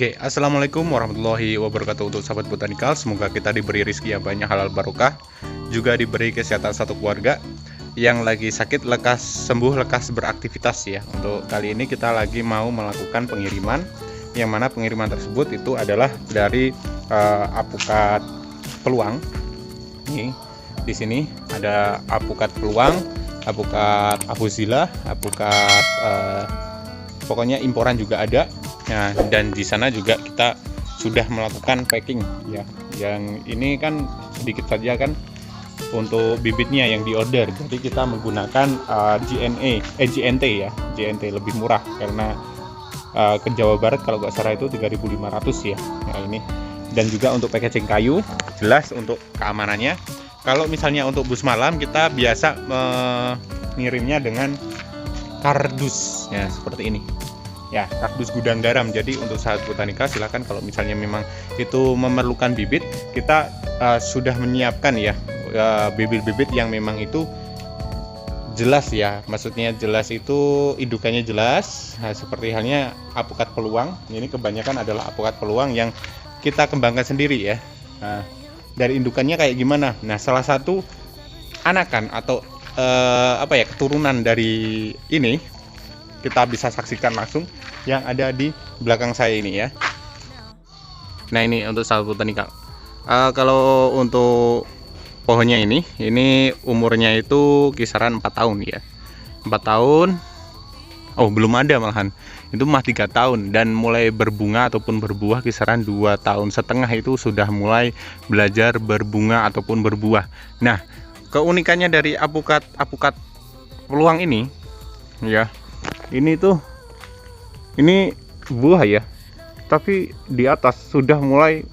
Oke, assalamualaikum warahmatullahi wabarakatuh untuk sahabat botanikal. Semoga kita diberi rezeki yang banyak, halal barokah, juga diberi kesehatan satu keluarga. Yang lagi sakit lekas sembuh, lekas beraktivitas ya. Untuk kali ini kita lagi mau melakukan pengiriman, yang mana pengiriman tersebut itu adalah dari apukat peluang. Nih, di sini ada apukat peluang, apukat afuzila, apukat pokoknya imporan juga ada. Nah, dan di sana juga kita sudah melakukan packing ya. Yang ini kan sedikit saja kan untuk bibitnya yang diorder. Jadi kita menggunakan GNT ya. GNT lebih murah karena ke Jawa Barat kalau nggak salah itu 3.500 ya. Nah, ini. Dan juga untuk packaging kayu, jelas untuk keamanannya. Kalau misalnya untuk bus malam kita biasa mengirimnya dengan kardus ya, seperti ini. Ya, kardus gudang garam. Jadi untuk sahabat botanika silahkan kalau misalnya memang itu memerlukan bibit, kita sudah menyiapkan ya bibit-bibit yang memang itu jelas ya. Maksudnya jelas itu indukannya jelas. Nah, seperti halnya apukat peluang. Ini kebanyakan adalah apukat peluang yang kita kembangkan sendiri ya. Nah, dari indukannya kayak gimana? Nah, salah satu anakan atau keturunan dari ini kita bisa saksikan langsung yang ada di belakang saya ini ya. Nah, ini untuk sahabat botanika. Kalau untuk pohonnya ini umurnya itu kisaran 4 tahun ya. 4 tahun. Oh, belum ada malahan. Itu mah 3 tahun dan mulai berbunga ataupun berbuah kisaran 2 tahun setengah itu sudah mulai belajar berbunga ataupun berbuah. Nah, keunikannya dari apukat peluang ini ya. Ini buah ya, tapi di atas sudah mulai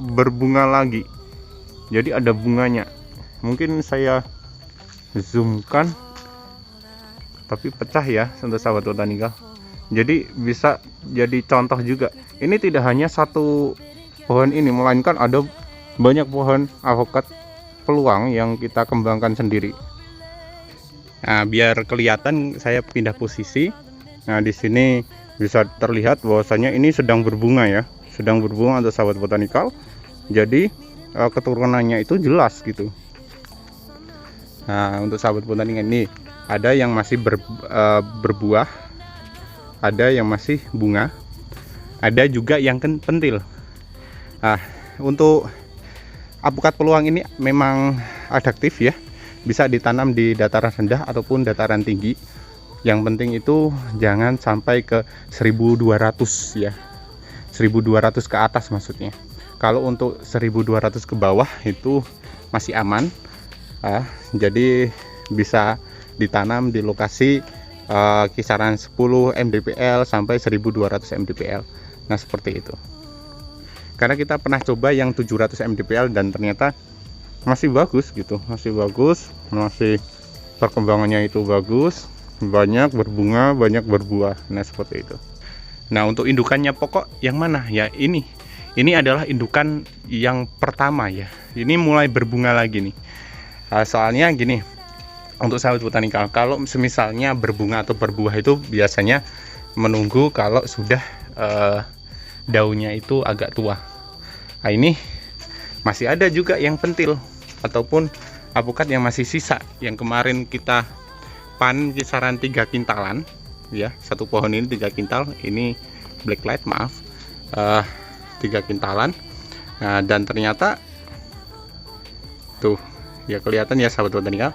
berbunga lagi. Jadi ada bunganya. Mungkin saya zoomkan, tapi pecah ya untuk sahabat botanika. Jadi bisa jadi contoh juga. Ini tidak hanya satu pohon ini, melainkan ada banyak pohon apukat peluang yang kita kembangkan sendiri. Nah, biar kelihatan saya pindah posisi. Nah, di sini bisa terlihat bahwasanya ini sedang berbunga ya, sedang berbunga untuk sahabat botanikal. Jadi keturunannya itu jelas gitu. Nah, untuk sahabat botanikal ini ada yang masih berbuah, ada yang masih bunga, ada juga yang pentil. Nah, untuk apukat peluang ini memang adaptif ya, bisa ditanam di dataran rendah ataupun dataran tinggi. Yang penting itu jangan sampai ke 1200 ya, 1200 ke atas maksudnya. Kalau untuk 1200 ke bawah itu masih aman. Jadi bisa ditanam di lokasi kisaran 10 mdpl sampai 1200 mdpl. Nah, seperti itu. Karena kita pernah coba yang 700 mdpl dan ternyata masih bagus gitu, masih bagus, masih perkembangannya itu bagus, banyak berbunga, banyak berbuah. Nah, seperti itu. Nah, untuk indukannya pokok yang mana ya? Ini adalah indukan yang pertama ya. Ini mulai berbunga lagi nih. Soalnya gini, untuk sahabat botanikal, kalau semisalnya berbunga atau berbuah itu biasanya menunggu kalau sudah daunnya itu agak tua. Nah, ini masih ada juga yang pentil ataupun apukat yang masih sisa, yang kemarin kita panen kisaran 3 kintalan ya. Satu pohon ini 3 kintal, ini blacklight maaf, 3 kintalan. Nah, dan ternyata tuh ya kelihatan ya sahabat botanikal,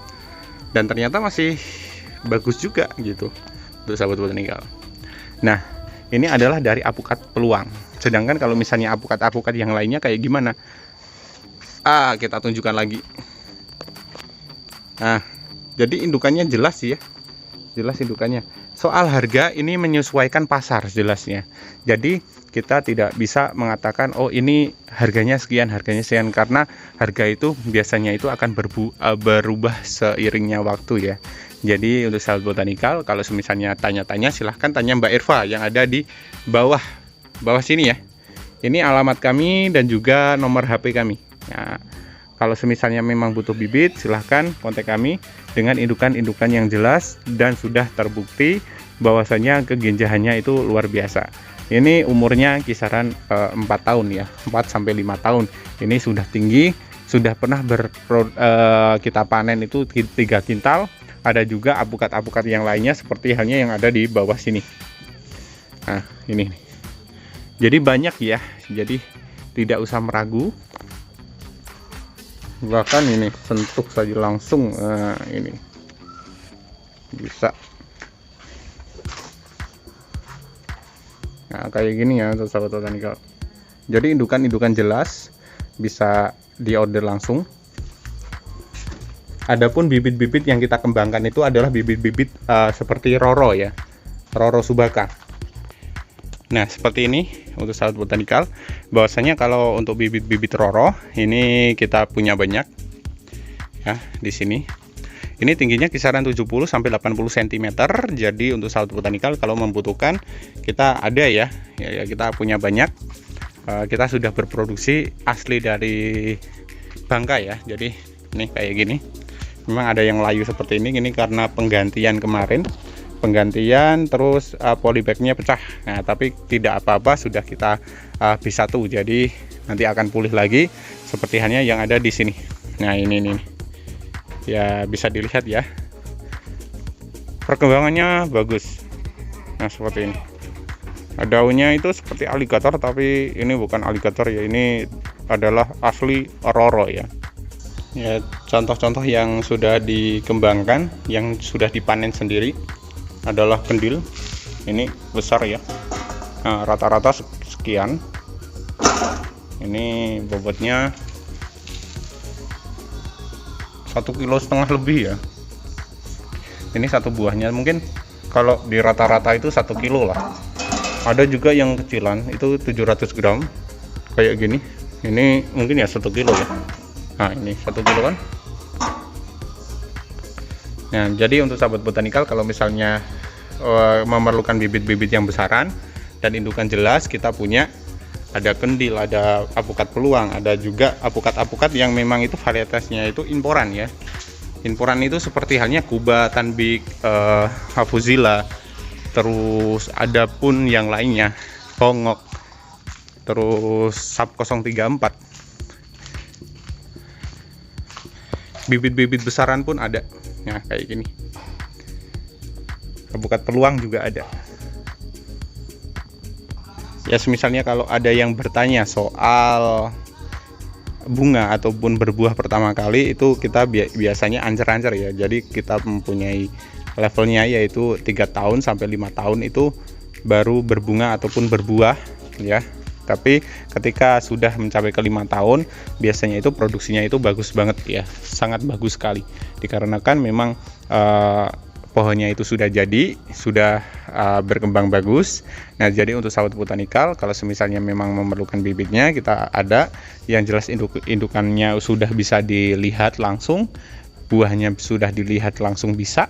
dan ternyata masih bagus juga gitu untuk sahabat botanikal. Nah, ini adalah dari apukat peluang. Sedangkan kalau misalnya apukat yang lainnya kayak gimana, kita tunjukkan lagi. Nah, jadi indukannya jelas ya, jelas indukannya. Soal harga ini menyesuaikan pasar jelasnya. Jadi kita tidak bisa mengatakan oh ini harganya sekian, karena harga itu biasanya itu akan berubah seiringnya waktu ya. Jadi untuk sahabat botanikal, kalau misalnya tanya-tanya silahkan tanya Mbak Irfa yang ada di bawah sini ya. Ini alamat kami dan juga nomor HP kami. Nah, kalau misalnya memang butuh bibit, silahkan kontak kami dengan indukan-indukan yang jelas dan sudah terbukti bahwasanya keginjahannya itu luar biasa. Ini umurnya kisaran 4 tahun ya, 4 sampai 5 tahun. Ini sudah tinggi, sudah pernah kita panen itu 3 kintal. Ada juga apukat-apukat yang lainnya seperti halnya yang ada di bawah sini. Nah, ini nih. Jadi banyak ya, jadi tidak usah meragu. Bahkan ini sentuh saja langsung, ini bisa. Nah, kayak gini ya untuk sahabat botanikal. Jadi indukan-indukan jelas bisa diorder langsung. Adapun bibit-bibit yang kita kembangkan itu adalah bibit-bibit seperti Roro ya, Roro Subaka. Nah, seperti ini untuk sahabat botanikal. Bahwasanya kalau untuk bibit-bibit Roro ini kita punya banyak ya di sini. Ini tingginya kisaran 70 sampai 80 cm. Jadi untuk sahabat botanikal kalau membutuhkan kita ada ya, kita punya banyak. Kita sudah berproduksi asli dari Bangka ya. Jadi ini kayak gini. Memang ada yang layu seperti ini karena penggantian kemarin. Penggantian terus polybagnya pecah. Nah, tapi tidak apa-apa, sudah kita bisa tuh. Jadi nanti akan pulih lagi seperti halnya yang ada di sini. Nah, ini ya bisa dilihat ya, perkembangannya bagus. Nah, seperti ini. Daunnya itu seperti aligator, tapi ini bukan aligator ya, ini adalah asli Roro ya. Ya, contoh-contoh yang sudah dikembangkan, yang sudah dipanen sendiri adalah kendil. Ini besar ya. Nah, rata-rata sekian. Ini bobotnya 1,5 kilo lebih ya. Ini satu buahnya mungkin kalau di rata-rata itu 1 kilo lah. Ada juga yang kecilan itu 700 gram kayak gini. Ini mungkin ya 1 kilo ya. Nah, ini 1 kilo kan. Nah, jadi untuk sahabat botanikal kalau misalnya memerlukan bibit-bibit yang besaran dan indukan jelas, kita punya ada kendil, ada apukat peluang, ada juga apukat-apukat yang memang itu varietasnya itu imporan ya. Imporan itu seperti halnya Kuba, Tanbik, Hafuzila, terus ada pun yang lainnya, Hongok, terus Sub 034. Bibit-bibit besaran pun ada. Nah, kayak gini. Apukat peluang juga ada. Ya, misalnya kalau ada yang bertanya soal bunga ataupun berbuah pertama kali, itu kita biasanya ancer-ancer ya. Jadi kita mempunyai levelnya yaitu 3 tahun sampai 5 tahun itu baru berbunga ataupun berbuah ya. Tapi ketika sudah mencapai ke 5 tahun, biasanya itu produksinya itu bagus banget ya, sangat bagus sekali. Dikarenakan memang pohonnya itu sudah jadi, sudah berkembang bagus. Nah, jadi untuk sahabat botanikal, kalau semisalnya memang memerlukan bibitnya, kita ada. Yang jelas indukannya sudah bisa dilihat langsung, buahnya sudah dilihat langsung bisa.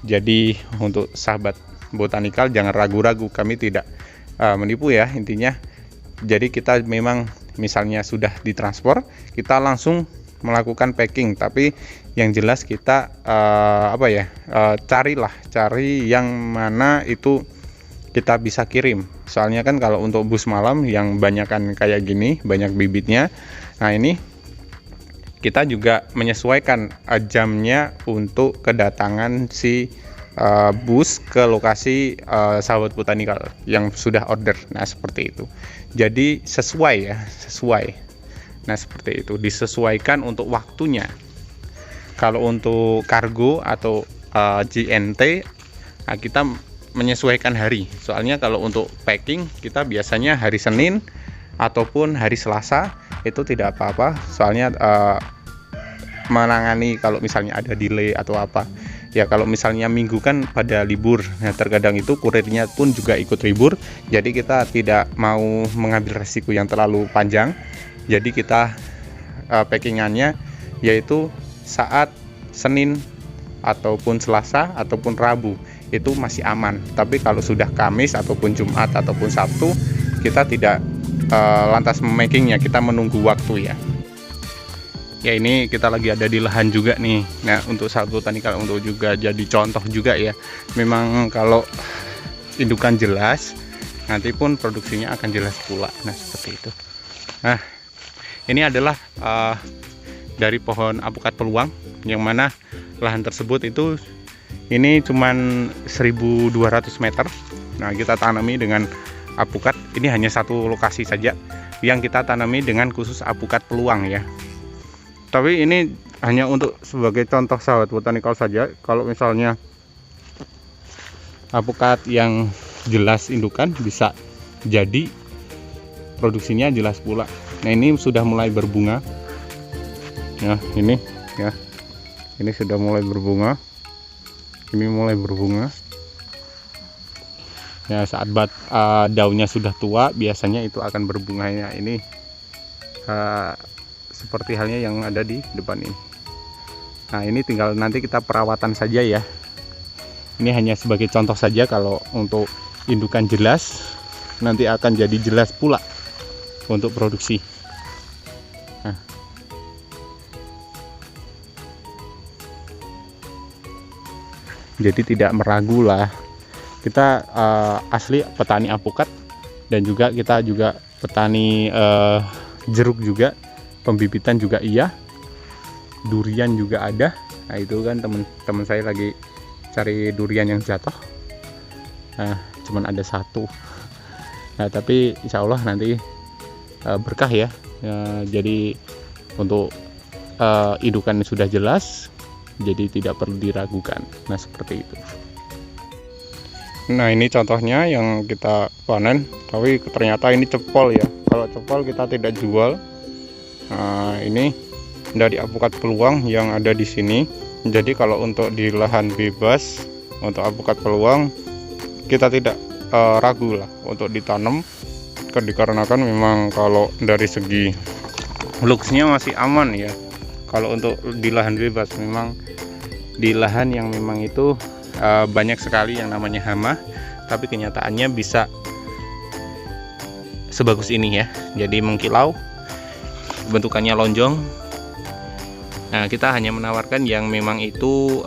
Jadi untuk sahabat botanikal jangan ragu-ragu, kami tidak menipu ya intinya. Jadi kita memang misalnya sudah ditransfer, kita langsung melakukan packing, tapi yang jelas kita cari yang mana itu kita bisa kirim. Soalnya kan kalau untuk bus malam yang banyakan kayak gini, banyak bibitnya. Nah, ini kita juga menyesuaikan jamnya untuk kedatangan si bus ke lokasi sahabat botanikal yang sudah order. Nah, seperti itu. Jadi sesuai ya, sesuai. Nah, seperti itu, disesuaikan untuk waktunya. Kalau untuk kargo atau GNT, nah, kita menyesuaikan hari. Soalnya kalau untuk packing kita biasanya hari Senin ataupun hari Selasa, itu tidak apa-apa. Soalnya menangani kalau misalnya ada delay atau apa. Ya, kalau misalnya Minggu kan pada libur, nah terkadang itu kurirnya pun juga ikut libur. Jadi kita tidak mau mengambil resiko yang terlalu panjang. Jadi kita packingannya yaitu saat Senin ataupun Selasa ataupun Rabu itu masih aman. Tapi kalau sudah Kamis ataupun Jumat ataupun Sabtu, kita tidak lantas memackingnya, kita menunggu waktu ya. Ya, ini kita lagi ada di lahan juga nih. Nah, untuk sahabat botanikal, untuk juga jadi contoh juga ya. Memang kalau indukan jelas nanti pun produksinya akan jelas pula. Nah seperti itu. Nah ini adalah dari pohon apukat peluang, yang mana lahan tersebut itu ini cuman 1200 meter. Nah kita tanami dengan apukat, ini hanya satu lokasi saja yang kita tanami dengan khusus apukat peluang ya. Tapi ini hanya untuk sebagai contoh sahabat botanikal saja. Kalau misalnya apukat yang jelas indukan bisa jadi produksinya jelas pula. Nah ini sudah mulai berbunga. Nah ini ya, ini sudah mulai berbunga. Ini mulai berbunga. Ya saat daunnya sudah tua biasanya itu akan berbunganya. Ini seperti halnya yang ada di depan ini. Nah ini tinggal nanti kita perawatan saja ya. Ini hanya sebagai contoh saja. Kalau untuk indukan jelas, nanti akan jadi jelas pula untuk produksi. Nah. Jadi tidak meragu lah, kita asli petani apukat, dan juga kita juga petani jeruk juga, pembibitan juga iya, durian juga ada. Nah itu kan teman-teman saya lagi cari durian yang jatuh. Nah cuman ada satu. Nah tapi insya Allah nanti berkah ya. Jadi untuk indukan sudah jelas, jadi tidak perlu diragukan. Nah seperti itu. Nah ini contohnya yang kita panen, tapi ternyata ini cepol ya. Kalau cepol kita tidak jual. Nah ini dari apukat peluang yang ada di sini. Jadi kalau untuk di lahan bebas untuk apukat peluang, kita tidak ragu lah untuk ditanam, dikarenakan memang kalau dari segi looksnya masih aman ya. Kalau untuk di lahan bebas, memang di lahan yang memang itu banyak sekali yang namanya hama, tapi kenyataannya bisa sebagus ini ya. Jadi mengkilau, bentukannya lonjong. Nah kita hanya menawarkan yang memang itu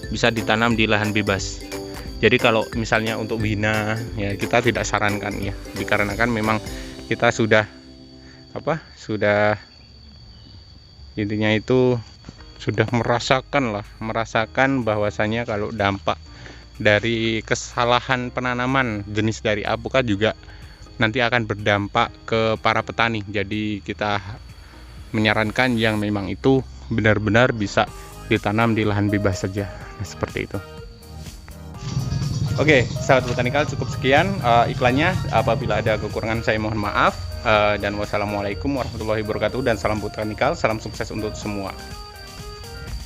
bisa ditanam di lahan bebas. Jadi kalau misalnya untuk bina ya, kita tidak sarankan ya, dikarenakan memang kita sudah intinya itu sudah merasakan bahwasanya kalau dampak dari kesalahan penanaman jenis dari apukat juga nanti akan berdampak ke para petani. Jadi kita menyarankan yang memang itu benar-benar bisa ditanam di lahan bebas saja. Nah, seperti itu. Oke, sahabat botanikal, cukup sekian iklannya. Apabila ada kekurangan saya mohon maaf. Dan wassalamualaikum warahmatullahi wabarakatuh, dan salam botanikal, salam sukses untuk semua.